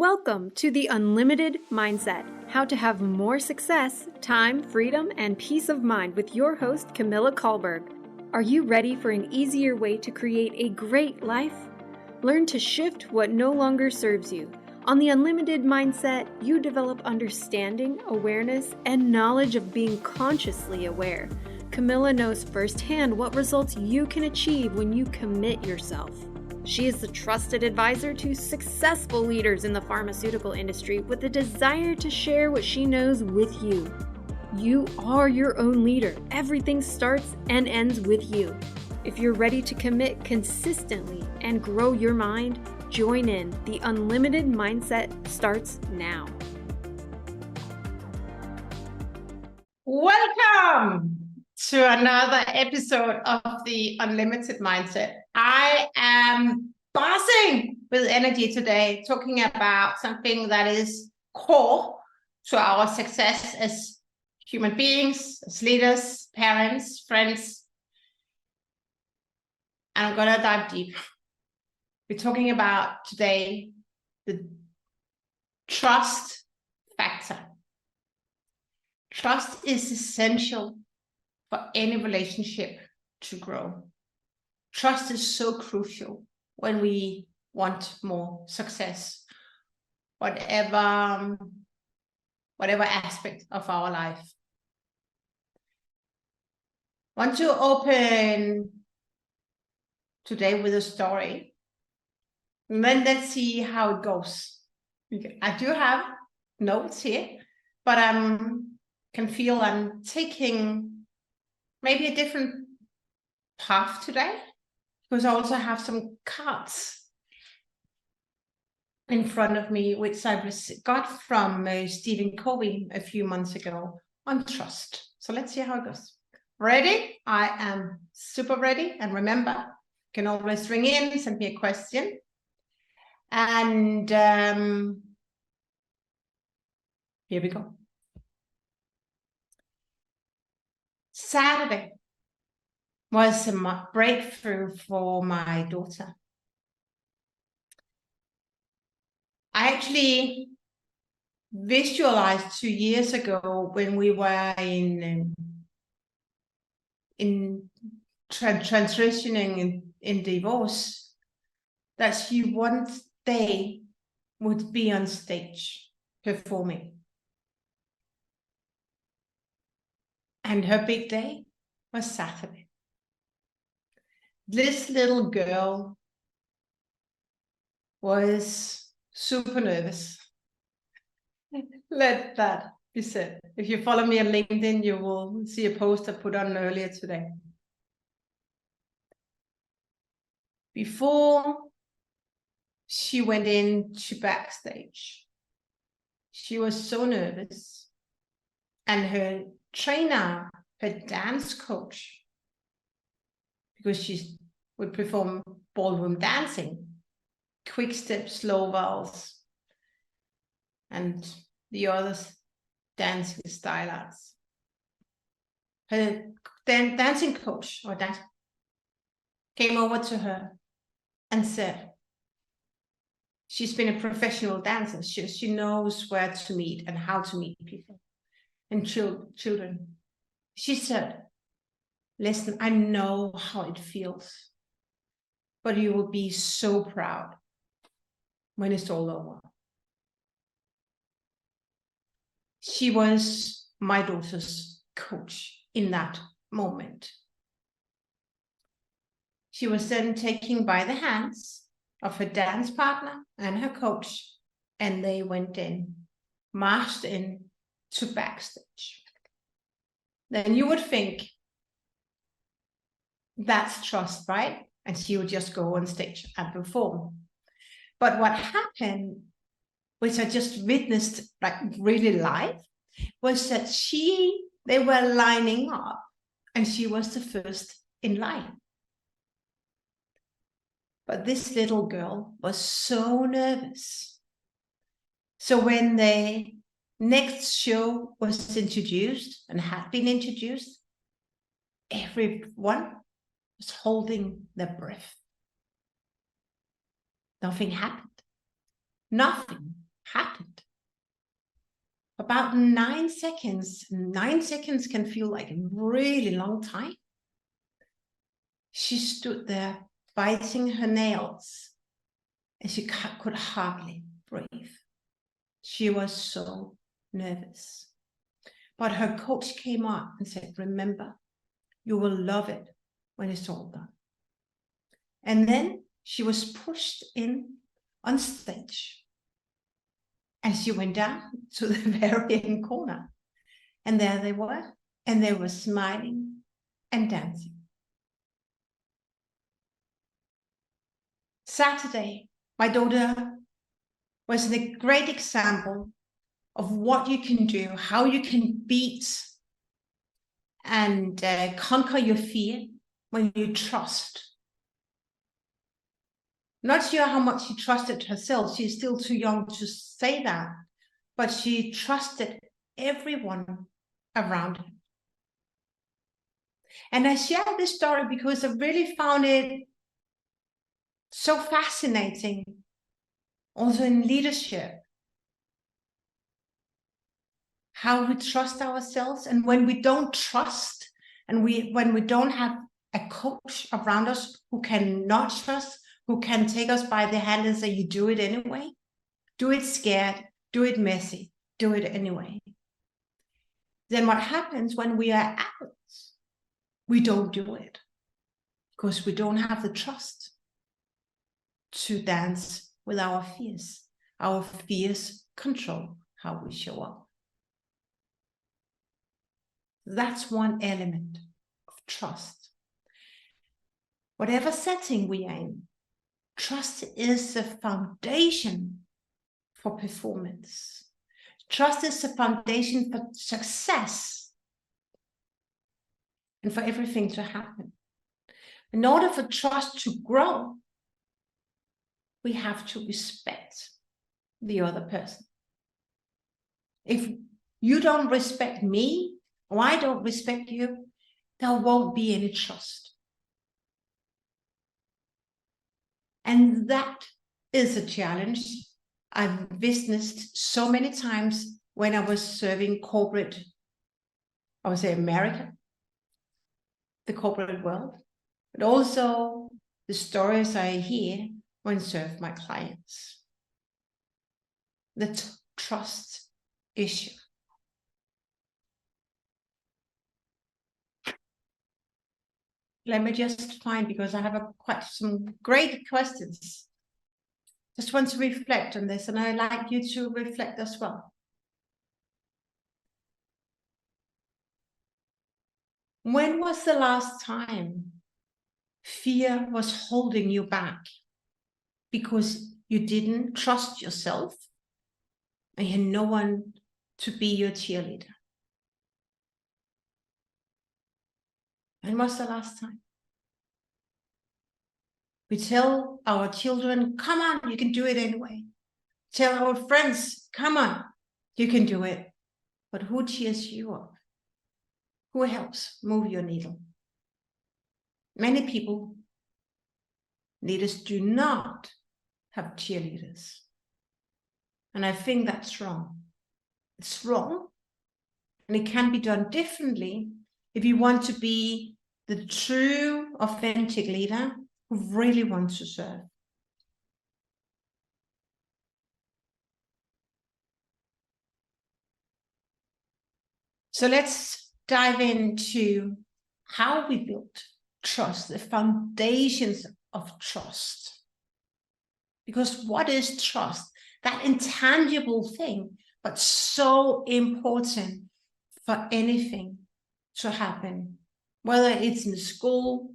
Welcome to the Unlimited Mindset, how to have more success, time, freedom, and peace of mind with your host, Camilla Calberg. Are you ready for an easier way to create a great life? Learn to shift what no longer serves you. On the Unlimited Mindset, you develop understanding, awareness, and knowledge of being consciously aware. Camilla knows firsthand what results you can achieve when you commit yourself. She is the trusted advisor to successful leaders in the pharmaceutical industry with a desire to share what she knows with you. You are your own leader. Everything starts and ends with you. If you're ready to commit consistently and grow your mind, join in. The Unlimited Mindset starts now. Welcome to another episode of the Unlimited Mindset. I am buzzing with energy today, talking about something that is core to our success as human beings, as leaders, parents, friends. And I'm going to dive deep. We're talking about today the trust factor. Trust is essential for any relationship to grow. Trust is so crucial when we want more success, whatever aspect of our life. I want to open today with a story, and then let's see how it goes. I do have notes here, but I can feel I'm taking maybe a different path today, because I also have some cards in front of me, which I got from Stephen Covey a few months ago on trust. So let's see how it goes. Ready? I am super ready. And remember, you can always ring in, send me a question. And here we go. Saturday was a breakthrough for my daughter. I actually visualized 2 years ago when we were in transitioning in divorce, that she one day would be on stage performing. And her big day was Saturday. This little girl was super nervous. Let that be said. If you follow me on LinkedIn, you will see a post I put on earlier today. Before she went into backstage, she was so nervous, and her trainer, her dance coach, because she would perform ballroom dancing, quick steps, slow vowels, and the others dancing style arts. Her dancing coach or dance came over to her and said, she's been a professional dancer. She knows where to meet and how to meet people and children. She said, listen, I know how it feels, but you will be so proud when it's all over. She was my daughter's coach in that moment. She was then taken by the hands of her dance partner and her coach, and they went in, marched in to backstage. Then you would think that's trust, right? And she would just go on stage and perform. But what happened, which I just witnessed like really live, was that they were lining up and she was the first in line. But this little girl was so nervous. So when the next show was introduced and had been introduced, everyone was holding their breath. Nothing happened. Nothing. about 9 seconds. 9 seconds can feel like a really long time. She stood there biting her nails and she could hardly breathe. She was so nervous. But her coach came up and said, remember, you will love it when it's all done. And then she was pushed in on stage. And she went down to the very end corner. And there they were. And they were smiling and dancing. Saturday, my daughter was a great example of what you can do, how you can beat and conquer your fear when you trust. Not sure how much she trusted herself. She's still too young to say that, but she trusted everyone around her. And I share this story because I really found it so fascinating, also in leadership, how we trust ourselves. And when we don't trust, and when we don't have a coach around us who can nudge us, who can take us by the hand and say, you do it anyway, do it scared, do it messy, do it anyway. Then what happens when we are adults? We don't do it because we don't have the trust to dance with our fears. Our fears control how we show up. That's one element of trust. Whatever setting we are in, trust is the foundation for performance. Trust is the foundation for success and for everything to happen. In order for trust to grow, we have to respect the other person. If you don't respect me, or I don't respect you, there won't be any trust. And that is a challenge I've witnessed so many times when I was serving corporate, I would say America, the corporate world, but also the stories I hear when I serve my clients. The trust issue. Let me just find, because I have quite some great questions. Just want to reflect on this, and I'd like you to reflect as well. When was the last time fear was holding you back because you didn't trust yourself and you had no one to be your cheerleader? When was the last time? We tell our children, come on, you can do it anyway. Tell our friends, come on, you can do it. But who cheers you up? Who helps move your needle? Many people, leaders, do not have cheerleaders. And I think that's wrong. It's wrong. And it can be done differently if you want to be the true, authentic leader who really wants to serve. So let's dive into how we build trust, the foundations of trust. Because what is trust? That intangible thing, but so important for anything to happen. Whether it's in school,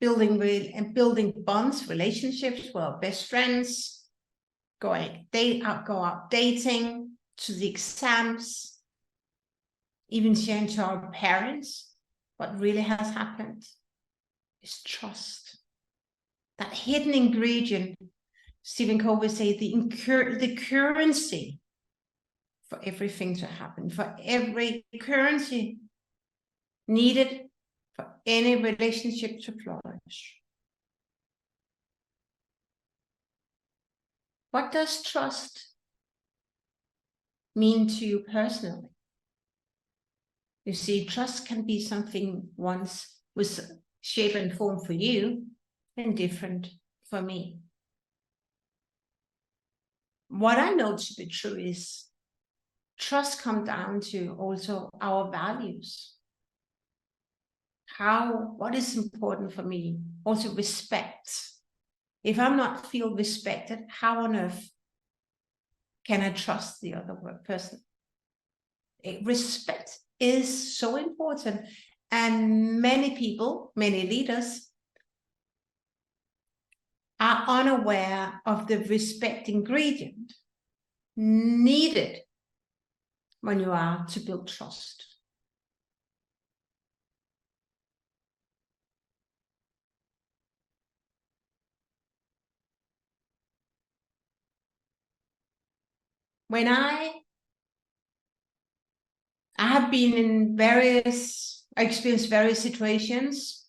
building bonds, relationships with our best friends, go out dating, to the exams, even sharing to our parents what really has happened is trust. That hidden ingredient, Stephen Covey would say, the currency for everything to happen, for every currency needed for any relationship to flourish. What does trust mean to you personally? You see, trust can be something once was shape and form for you and different for me. What I know to be true is trust comes down to also our values. What is important for me? Also respect. If I'm not feel respected, how on earth can I trust the other person? Respect is so important. And many people, many leaders are unaware of the respect ingredient needed when you are to build trust. When I have been in I experienced various situations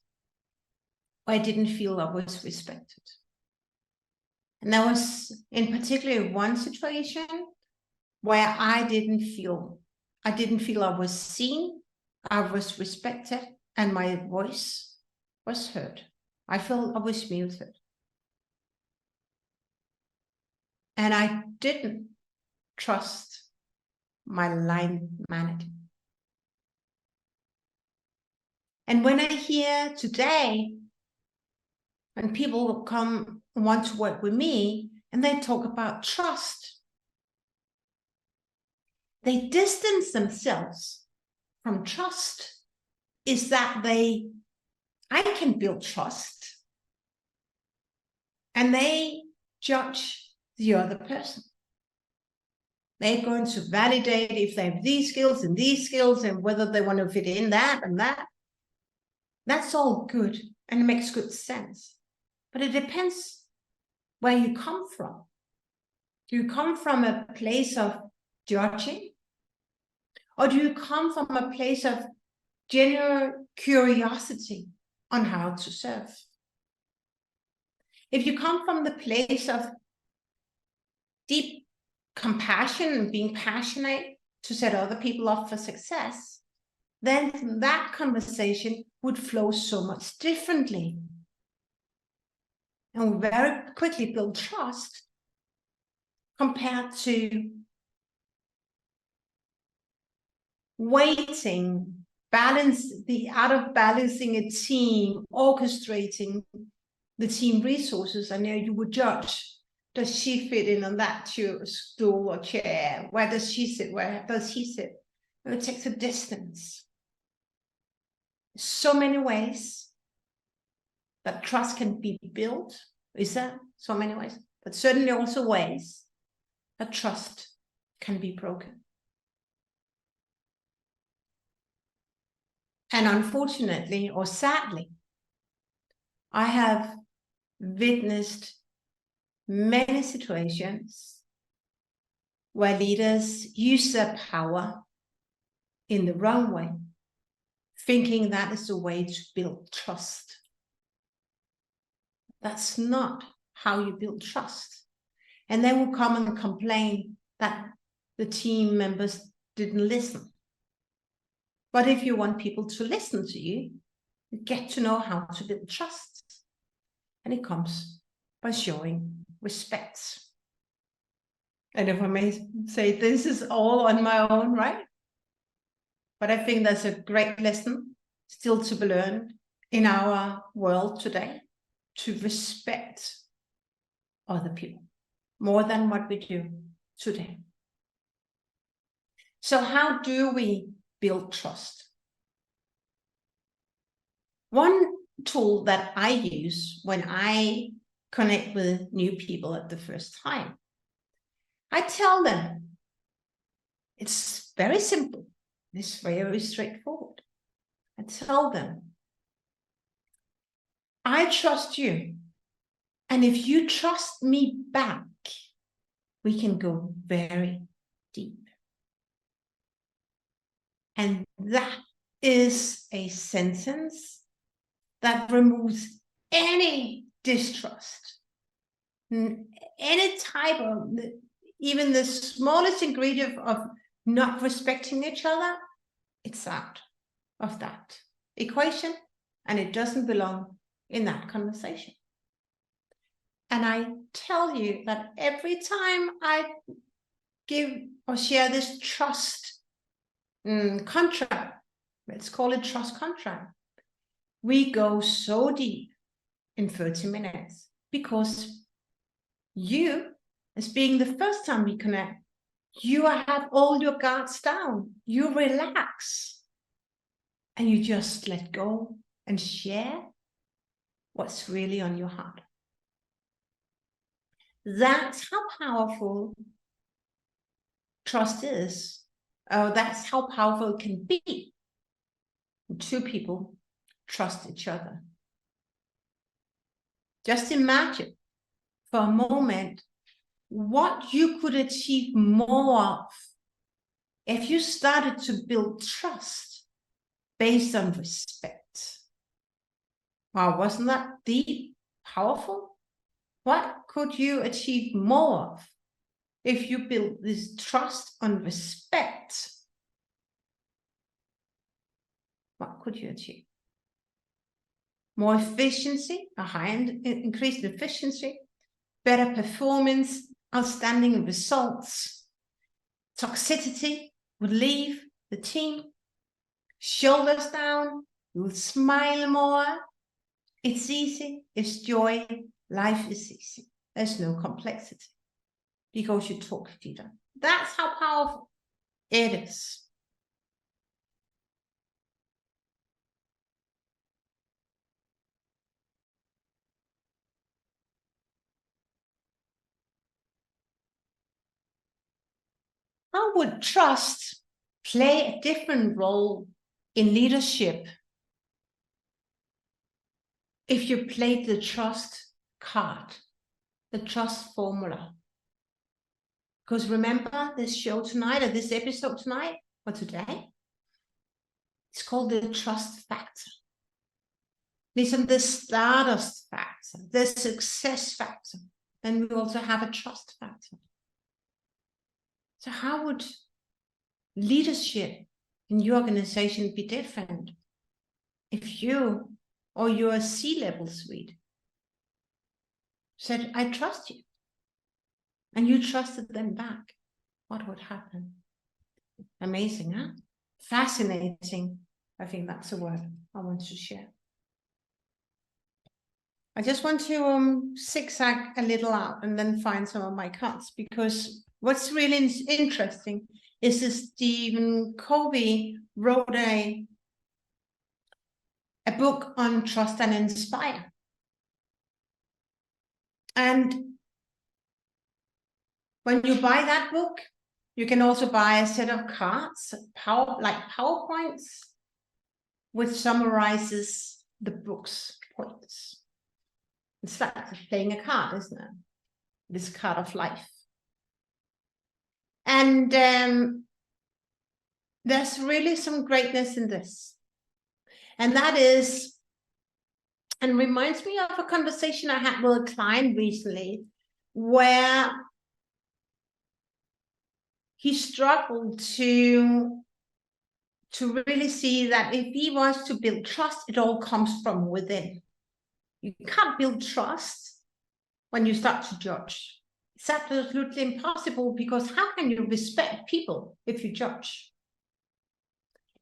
where I didn't feel I was respected. And there was in particular one situation where I didn't feel I was seen, I was respected, and my voice was heard. I felt I was muted. And I didn't trust my line manager. And when I hear today, when people come and want to work with me and they talk about trust, they distance themselves from trust. Is that I can build trust, and they judge the other person. They're going to validate if they have these skills and whether they want to fit in that and that. That's all good and it makes good sense. But it depends where you come from. Do you come from a place of judging? Or do you come from a place of genuine curiosity on how to serve? If you come from the place of deep compassion and being passionate to set other people up for success, then that conversation would flow so much differently. And we very quickly build trust compared to waiting, out of balancing a team, orchestrating the team resources, and you would judge, does she fit in on that stool or chair? Where does she sit? Where does he sit? It takes a distance. So many ways that trust can be built. Is there so many ways? But certainly also ways that trust can be broken. And unfortunately, or sadly, I have witnessed many situations where leaders use their power in the wrong way, thinking that is the way to build trust. That's not how you build trust. And they will come and complain that the team members didn't listen. But if you want people to listen to you, you get to know how to build trust. And it comes by showing respect. And if I may say, this is all on my own, right? But I think that's a great lesson still to be learned in our world today, to respect other people more than what we do today. So how do we build trust? One tool that I use when I connect with new people at the first time, I tell them, it's very simple, it's very straightforward. I tell them, I trust you, and if you trust me back, we can go very deep. And that is a sentence that removes any distrust, any type of, even the smallest ingredient of not respecting each other, it's out of that equation, and it doesn't belong in that conversation. And I tell you that every time I give or share this trust contract, let's call it trust contract, we go so deep in 30 minutes because you, as being the first time we connect, you have all your guards down, you relax, and you just let go and share what's really on your heart. That's how powerful trust is. That's how powerful it can be. Two people trust each other. Just imagine for a moment what you could achieve more of if you started to build trust based on respect. Wow, wasn't that deep, powerful? What could you achieve more of if you build this trust on respect? What could you achieve? More efficiency, a high increased efficiency, better performance, outstanding results. Toxicity would leave the team. Shoulders down, you will smile more. It's easy, it's joy, life is easy. There's no complexity because you talk to each other. That's how powerful it is. How would trust play a different role in leadership if you played the trust card, the trust formula? Because remember this show tonight, or this episode tonight, or today, it's called the trust factor. Listen, the stardust factor, the success factor, and we also have a trust factor. So how would leadership in your organization be different if you or your C-level suite said, I trust you, and you trusted them back? What would happen? Amazing, huh? Fascinating. I think that's a word I want to share. I just want to zigzag a little out and then find some of my cards, because what's really interesting is that Stephen Covey wrote a book on trust and inspire. And when you buy that book, you can also buy a set of cards, like PowerPoints, which summarizes the book's points. It's like playing a card, isn't it? This card of life. And there's really some greatness in this. And that is, and reminds me of a conversation I had with a client recently, where he struggled to really see that if he wants to build trust, it all comes from within. You can't build trust when you start to judge. It's absolutely impossible, because how can you respect people if you judge?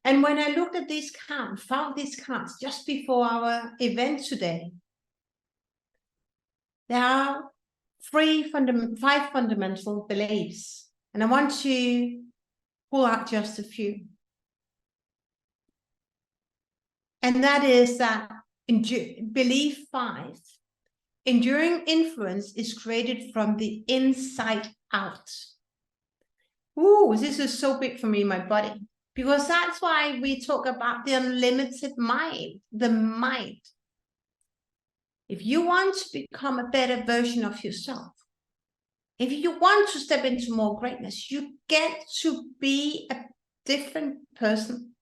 And when I looked at these cards, found these cards just before our event today, there are five fundamental beliefs, and I want to pull out just a few. And that is that belief 5, enduring influence is created from the inside out. Ooh, this is so big for me, my body, because that's why we talk about the unlimited mind, the mind. If you want to become a better version of yourself, if you want to step into more greatness, you get to be a different person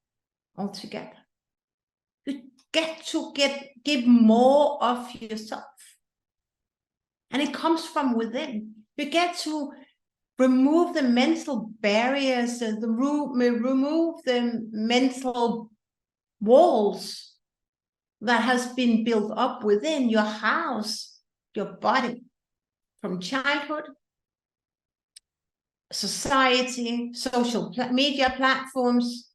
altogether. You get to give more of yourself. And it comes from within. You get to remove the mental barriers and remove the mental walls that has been built up within your house, your body, from childhood, society, social media platforms,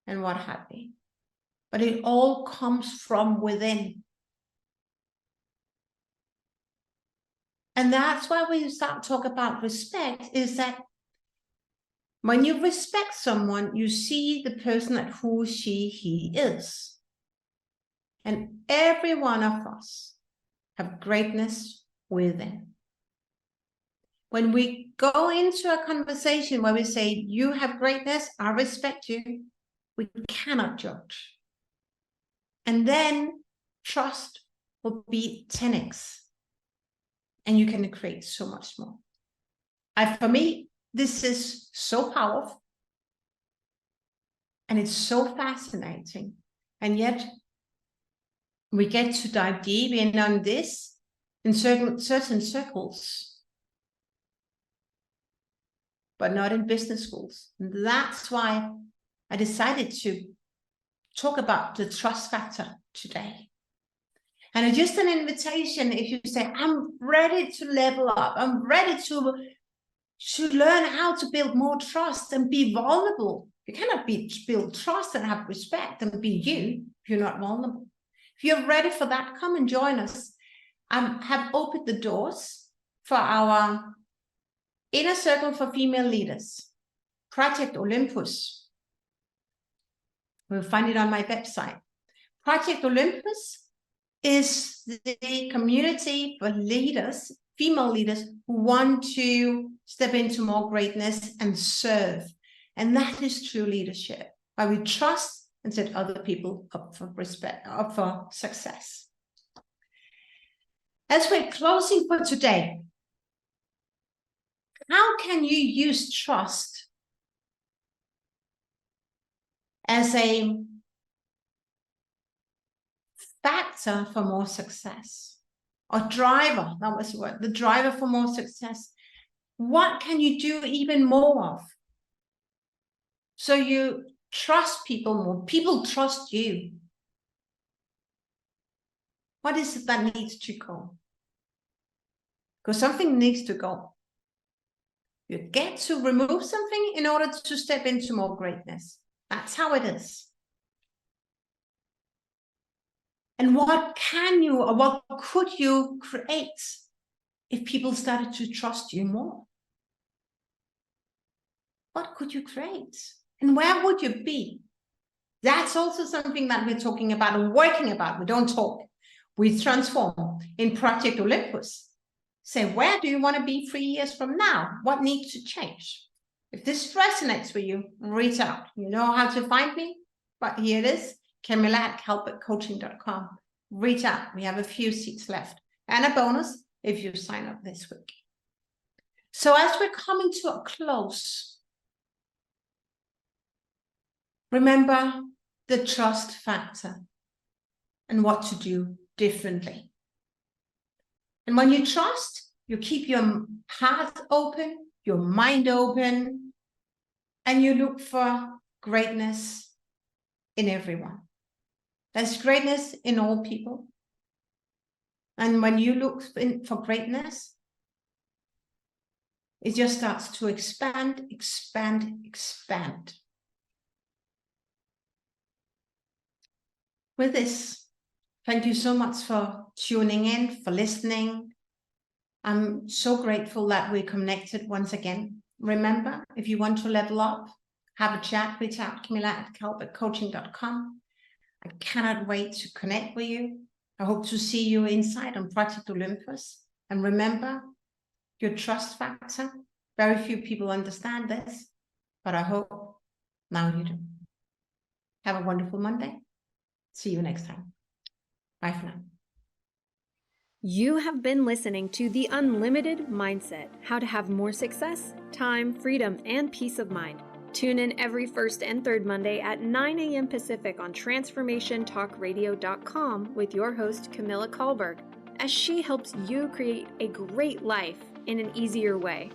and what have you. But it all comes from within. And that's why when you start to talk about respect, is that when you respect someone, you see the person at who he is. And every one of us have greatness within. When we go into a conversation where we say, you have greatness, I respect you, we cannot judge. And then trust will be 10x. And you can create so much more. For me, this is so powerful. And it's so fascinating. And yet, we get to dive deep in on this in certain circles, but not in business schools. And that's why I decided to talk about the trust factor today. And it's just an invitation if you say, I'm ready to level up, I'm ready to learn how to build more trust and be vulnerable. You cannot build trust and have respect and be you if you're not vulnerable. If you're ready for that, come and join us. I have opened the doors for our Inner Circle for Female Leaders, Project Olympus. We'll find it on my website. Project Olympus is the community for leaders, female leaders, who want to step into more greatness and serve. And that is true leadership, where we trust and set other people up for respect, up for success. As we're closing for today, how can you use trust as a factor for more success? Or driver, that was the word, the driver for more success. What can you do even more of? So you trust people more, people trust you. What is it that needs to go? Because something needs to go. You get to remove something in order to step into more greatness. That's how it is. And what can you, or what could you create if people started to trust you more? What could you create? And where would you be? That's also something that we're talking about and working about. We don't talk. We transform in Project Olympus. Say, where do you want to be 3 years from now? What needs to change? If this resonates with you, reach out. You know how to find me? But here it is, Camilla at calbergcoaching.com. Reach out. We have a few seats left. And a bonus if you sign up this week. So as we're coming to a close, remember the trust factor and what to do differently. And when you trust, you keep your heart open, your mind open, and you look for greatness in everyone. There's greatness in all people. And when you look for greatness, it just starts to expand, expand, expand. With this, thank you so much for tuning in, for listening. I'm so grateful that we're connected once again. Remember, if you want to level up, have a chat, reach out to Camilla at calbergcoaching.com. I cannot wait to connect with you. I hope to see you inside on Project Olympus. And remember, your trust factor. Very few people understand this, but I hope now you do. Have a wonderful Monday. See you next time. Bye for now. You have been listening to The Unlimited Mindset, how to have more success, time, freedom, and peace of mind. Tune in every first and third Monday at 9 a.m. Pacific on transformationtalkradio.com with your host, Camilla Calberg, as she helps you create a great life in an easier way.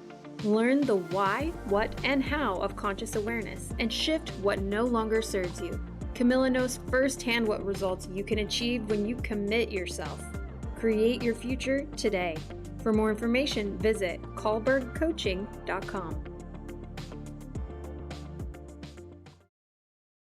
Learn the why, what, and how of conscious awareness and shift what no longer serves you. Camilla knows firsthand what results you can achieve when you commit yourself. Create your future today. For more information, visit calbergcoaching.com.